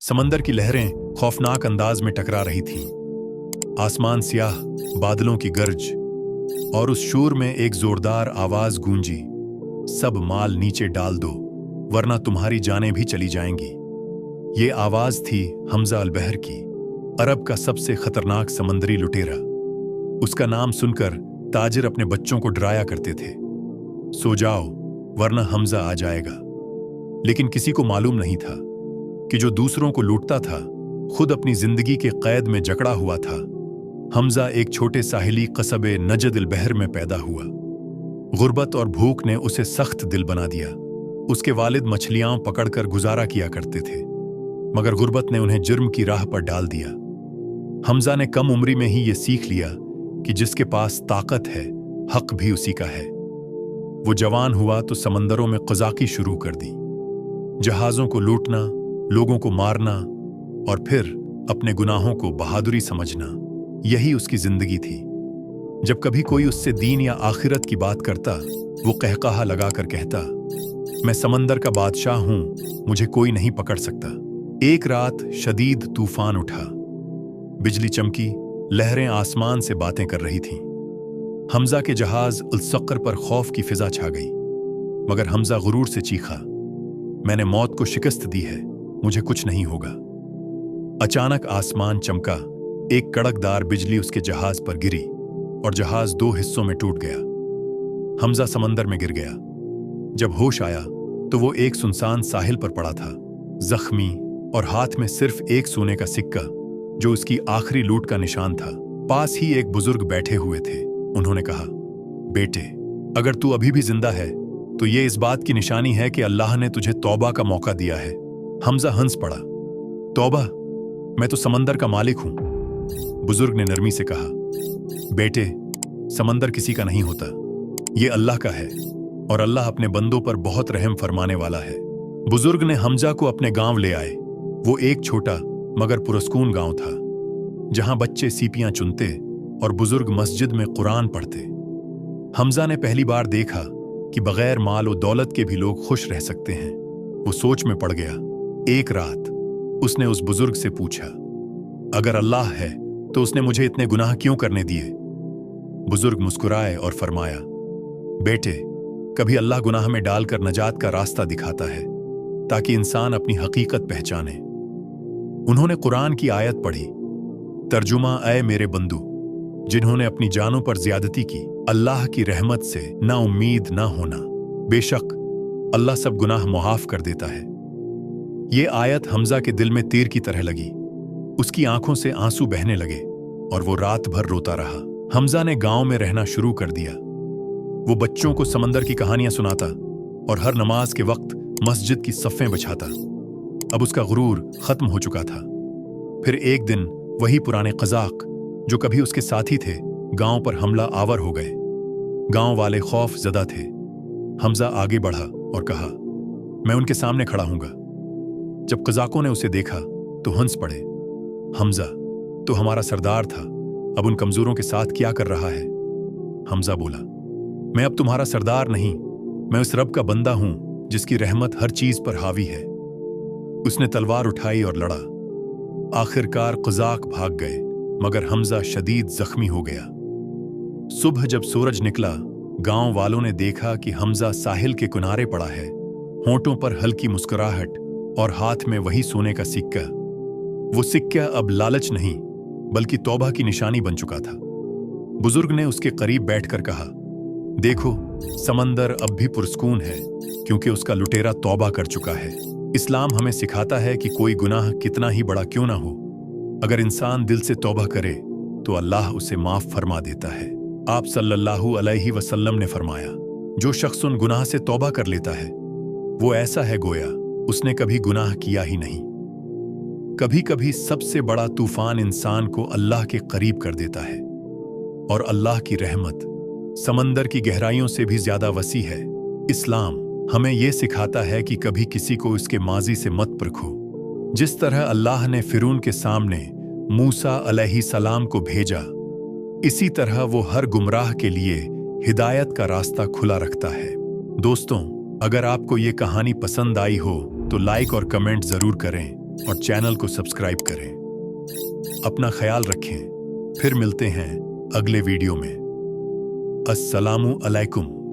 समंदर की लहरें खौफनाक अंदाज में टकरा रही थीं। आसमान सियाह, बादलों की गर्ज, और उस शोर में एक जोरदार आवाज गूंजी, सब माल नीचे डाल दो वरना तुम्हारी जानें भी चली जाएंगी। ये आवाज थी हमजा अल बहर की, अरब का सबसे खतरनाक समंदरी लुटेरा। उसका नाम सुनकर ताजिर अपने बच्चों को डराया करते थे, सो जाओ वरना हमजा आ जाएगा। लेकिन किसी को मालूम नहीं था कि जो दूसरों को लूटता था खुद अपनी जिंदगी के कैद में जकड़ा हुआ था। हमजा एक छोटे साहिली कस्बे नजद अल बहर में पैदा हुआ। गुर्बत और भूख ने उसे सख्त दिल बना दिया। उसके वालिद मछलियां पकड़कर गुजारा किया करते थे, मगर गुर्बत ने उन्हें जुर्म की राह पर डाल दिया। हमजा ने कम उम्री में ही ये सीख लिया कि जिसके पास ताकत है हक भी उसी का है। वो जवान हुआ तो समंदरों में क़ज़ाक़ी शुरू कर दी, जहाज़ों को लूटना, लोगों को मारना और फिर अपने गुनाहों को बहादुरी समझना, यही उसकी जिंदगी थी। जब कभी कोई उससे दीन या आखिरत की बात करता, वो कहकाहा लगाकर कहता, मैं समंदर का बादशाह हूं, मुझे कोई नहीं पकड़ सकता। एक रात शदीद तूफान उठा, बिजली चमकी, लहरें आसमान से बातें कर रही थीं। हमजा के जहाज अल-सक़र पर खौफ की फिजा छा गई, मगर हमजा गुरूर से चीखा, मैंने मौत को शिकस्त दी है, मुझे कुछ नहीं होगा। अचानक आसमान चमका, एक कड़कदार बिजली उसके जहाज पर गिरी और जहाज दो हिस्सों में टूट गया। हमजा समंदर में गिर गया। जब होश आया तो वो एक सुनसान साहिल पर पड़ा था, जख्मी और हाथ में सिर्फ एक सोने का सिक्का जो उसकी आखिरी लूट का निशान था। पास ही एक बुजुर्ग बैठे हुए थे। उन्होंने कहा, बेटे, अगर तू अभी भी जिंदा है तो ये इस बात की निशानी है कि अल्लाह ने तुझे तौबा का मौका दिया है। हमजा हंस पड़ा, तौबा? मैं तो समंदर का मालिक हूं। बुजुर्ग ने नरमी से कहा, बेटे, समंदर किसी का नहीं होता, ये अल्लाह का है और अल्लाह अपने बंदों पर बहुत रहम फरमाने वाला है। बुजुर्ग ने हमजा को अपने गांव ले आए। वो एक छोटा मगर पुरस्कून गांव था, जहां बच्चे सीपियां चुनते और बुजुर्ग मस्जिद में कुरान पढ़ते। हमजा ने पहली बार देखा कि बगैर माल और दौलत के भी लोग खुश रह सकते हैं। वो सोच में पड़ गया। एक रात उसने उस बुजुर्ग से पूछा, अगर अल्लाह है तो उसने मुझे इतने गुनाह क्यों करने दिए? बुजुर्ग मुस्कुराए और फरमाया, बेटे, कभी अल्लाह गुनाह में डालकर नजात का रास्ता दिखाता है ताकि इंसान अपनी हकीकत पहचाने। उन्होंने कुरान की आयत पढ़ी, तर्जुमा, ऐ मेरे बंदू, जिन्होंने अपनी जानों पर ज्यादती की, अल्लाह की रहमत से ना उम्मीद ना होना, बेशक अल्लाह सब गुनाह मुआफ कर देता है। ये आयत हमजा के दिल में तीर की तरह लगी। उसकी आंखों से आंसू बहने लगे और वो रात भर रोता रहा। हमजा ने गांव में रहना शुरू कर दिया। वो बच्चों को समंदर की कहानियां सुनाता और हर नमाज के वक्त मस्जिद की सफ़ें बिछाता। अब उसका गुरूर खत्म हो चुका था। फिर एक दिन वही पुराने क़ज़ाक़ जो कभी उसके साथी थे, गांव पर हमला आवर हो गए। गांव वाले खौफ ज़दा थे। हमजा आगे बढ़ा और कहा, मैं उनके सामने खड़ा हूंगा। जब क़ज़ाक़ों ने उसे देखा तो हंस पड़े। हमजा तो हमारा सरदार था, अब उन कमजोरों के साथ क्या कर रहा है? हमजा बोला, मैं अब तुम्हारा सरदार नहीं, मैं उस रब का बंदा हूं जिसकी रहमत हर चीज पर हावी है। उसने तलवार उठाई और लड़ा। आखिरकार क़ज़ाक़ भाग गए, मगर हमजा शदीद जख्मी हो गया। सुबह जब सूरज निकला, गांव वालों ने देखा कि हमजा साहिल के किनारे पड़ा है, होंठों पर हल्की मुस्कुराहट और हाथ में वही सोने का सिक्का। वो सिक्का अब लालच नहीं बल्कि तौबा की निशानी बन चुका था। बुजुर्ग ने उसके करीब बैठकर कहा, देखो, समंदर अब भी पुरस्कून है क्योंकि उसका लुटेरा तौबा कर चुका है। इस्लाम हमें सिखाता है कि कोई गुनाह कितना ही बड़ा क्यों ना हो, अगर इंसान दिल से तौबा करे तो अल्लाह उसे माफ फरमा देता है। आप सल्लल्लाहु अलैहि वसल्लम ने फरमाया, जो शख्स उन गुनाह से तौबा कर लेता है वो ऐसा है गोया उसने कभी गुनाह किया ही नहीं। कभी कभी सबसे बड़ा तूफान इंसान को अल्लाह के करीब कर देता है और अल्लाह की रहमत समंदर की गहराइयों से भी ज्यादा वसी है। इस्लाम हमें यह सिखाता है कि कभी किसी को इसके माजी से मत परखो। जिस तरह अल्लाह ने फिरौन के सामने मूसा अलैहिस्सलाम को भेजा, इसी तरह वो हर गुमराह के लिए हिदायत का रास्ता खुला रखता है। दोस्तों, अगर आपको ये कहानी पसंद आई हो तो लाइक और कमेंट जरूर करें और चैनल को सब्सक्राइब करें। अपना ख्याल रखें। फिर मिलते हैं अगले वीडियो में। अस्सलामु अलैकुम।